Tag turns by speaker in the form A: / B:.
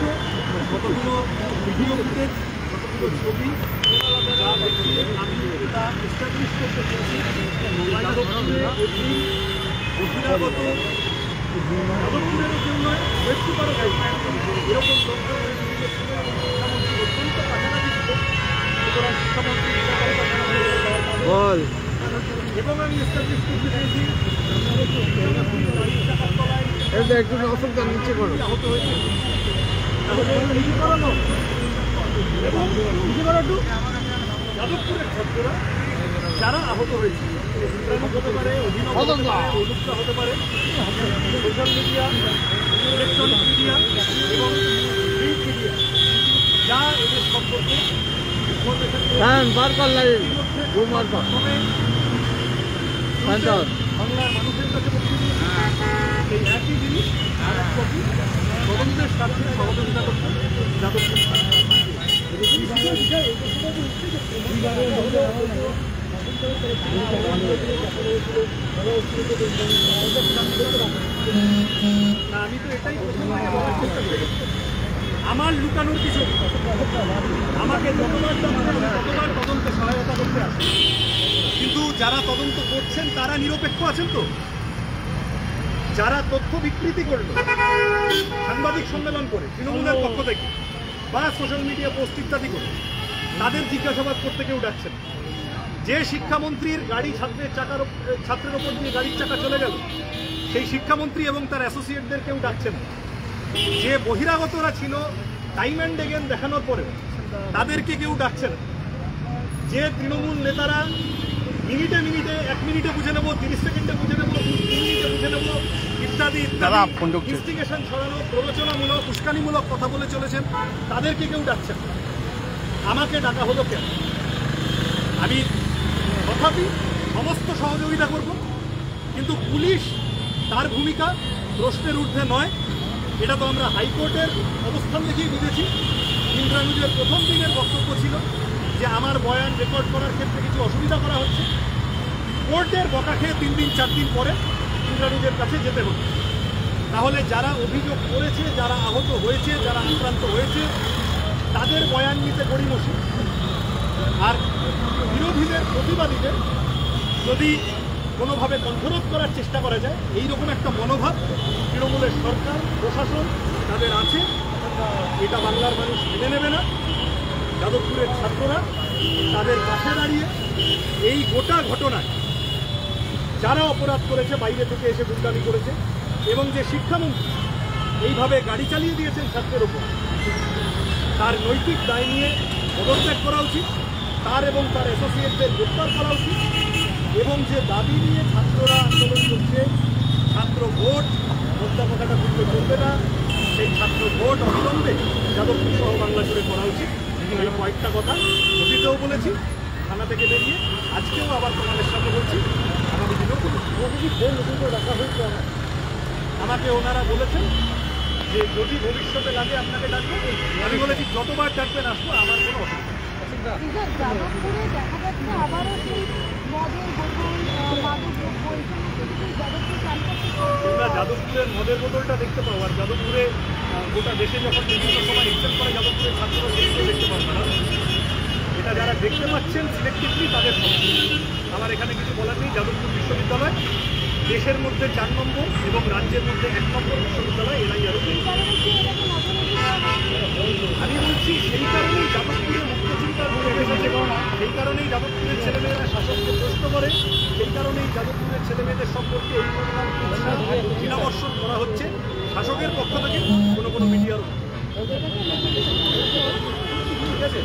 A: দৃশ্য, কতগুলো video footage, কতগুলো ছবি যা দেখিয়ে আমি এটা এস্টাবলিশ করতে পেরেছি বহিরাগত যাদবপুরের জন্য মৃত্যু করা যায় এরকম লোকজন শিক্ষামন্ত্রী অত্যন্ত কাছাকাছি ছিল। সুতরাং শিক্ষামন্ত্রী এবং আমি এস্টাবলিশ করতে পেরেছি
B: একটু অসুবিধা নিচ্ছে করো
A: আহত হয়েছে এবং যাদবপুরের ছাত্ররা যারা আহত হয়েছে হতে পারে, অভিনব হতে পারে, অনুষ্কা হতে পারে, সোশ্যাল মিডিয়া, ইলেকট্রনিক মিডিয়া এবং প্রিন্ট মিডিয়া যা এদের সম্পর্কে বাংলার মানুষের কাছে পৌঁছে দিয়েছে। এই একই জিনিস আর এক কপি তদন্তের স্বার্থে সহযোগিতা করতে যাদবপুর আমি তো এটাই প্রথম থেকে বলার চেষ্টা করি, আমার লুকানোর কিছু আমাকে যতবার তদন্তে সহায়তা করতে আসে, কিন্তু যারা তদন্ত করছেন তারা নিরপেক্ষ আছেন তো? যারা তথ্য বিকৃতি করলো সাংবাদিক সম্মেলন করে তৃণমূলের পক্ষ থেকে বা সোশ্যাল মিডিয়া পোস্ট ইত্যাদি করে, তাদের জিজ্ঞাসাবাদ করতে কেউ ডাকছেন। যে শিক্ষামন্ত্রীর গাড়ি ছাত্রের ওপর দিয়ে গাড়ির চাকা চলে গেল, সেই শিক্ষামন্ত্রী এবং তার অ্যাসোসিয়েটদের কেউ ডাকছেন। যে বহিরাগতরা ছিল টাইম অ্যান্ড এগেন দেখানোর পরে তাদেরকে কেউ ডাকছেন। যে তৃণমূল নেতারা মিনিটে 1 মিনিটে বুঝে নেবো, 30 সেকেন্ডে বুঝে নেবো, 2 মিনিটে বুঝে নেবো ইত্যাদি ইনস্টিগেশন ছড়ানো, প্ররোচনামূলক, উস্কানিমূলক কথা বলে চলেছেন, তাদেরকে কেউ ডাকছেন। আমাকে ডাকা হলো কেন? আমি তথাপি সমস্ত সহযোগিতা করব, কিন্তু পুলিশ তার ভূমিকা প্রশ্নের ঊর্ধ্বে নয়। এটা তো আমরা হাইকোর্টের অবস্থান দেখেই বুঝেছি। ইন্দ্রানুজের প্রথম দিনের বক্তব্য ছিল যে আমার বয়ান রেকর্ড করার ক্ষেত্রে কিছু অসুবিধা করা হচ্ছে। কোর্টের বকা খেয়ে 3 দিন 4 দিন পরে ইন্দ্রানুজের কাছে যেতে হতো। তাহলে যারা অভিযোগ করেছে, যারা আহত হয়েছে, যারা আক্রান্ত হয়েছে, তাদের বয়ান নিতে গড়িমসি, আর বিরোধীদের, প্রতিবাদীদের যদি কোনোভাবে কণ্ঠরোধ করার চেষ্টা করা যায়, এইরকম একটা মনোভাব তৃণমূলের সরকার, প্রশাসন তাদের আছে। এটা বাংলার মানুষ মেনে নেবে না। যাদবপুরের ছাত্ররা তাদের পাশে দাঁড়িয়ে এই গোটা ঘটনায় যারা অপরাধ করেছে, বাইরে থেকে এসে গুন্ডামি করেছে, এবং যে শিক্ষামন্ত্রী এইভাবে গাড়ি চালিয়ে দিয়েছেন ছাত্রের ওপর, তার নৈতিক দায় নিয়ে পদত্যাগ করা উচিত, তার এবং তার অ্যাসোসিয়েটদের গ্রেপ্তার করা উচিত। এবং যে দাবি নিয়ে ছাত্ররা আন্দোলন করছে, ছাত্র ভোট, মোদ্দাকথাটা তুলতে চলবে না, সেই ছাত্র ভোট অবিলম্বে যাদবপুর সহ বাংলা জুড়ে করা উচিত। এই কয়েকটা কথা অতীতেও বলেছি, থানা থেকে বেরিয়ে আজকেও আবার তোমাদের সাথে বলছি, আগামী দিনেও বলেছি। রাখা হয়েছে আমাকে ওনারা বলেছেন যে যদি ভবিষ্যতে লাগে আপনাকে ডাকবো। আমি বলেছি যতবার ডাকবেন আসবো, আমার কোনো অসুবিধা নেই। তোমরা যাদবপুরের মদের বোতলটা দেখতে পাও, আর যাদবপুরে গোটা দেশে যখন বিভিন্ন সময় এক্সেল করে যাদবপুরের ছাত্ররা সেইগুলো দেখতে পাও না। এটা যারা দেখতে পাচ্ছেন সিলেক্টিভলি তাদের সমস্যা। আমার এখানে কিছু বলার নেই। যাদবপুর বিশ্ববিদ্যালয় দেশের মধ্যে 4 নম্বর এবং রাজ্যের মধ্যে 1 নম্বর বিশ্ববিদ্যালয়। এরাই আরো আমি বলছি সেই কারণেই যাদবপুরের মুখ্য চিন্তা সেই কারণেই যাদবপুরের ছেলেমেয়েরা শাসককে প্রশ্ন করে, সেই কারণেই যাদবপুরের ছেলেমেয়েদের সম্পর্কে এই পরিমাণ ঘৃণাবর্ষণ করা হচ্ছে শাসকের পক্ষ থেকে, কোনো মিডিয়ার। ঠিক আছে।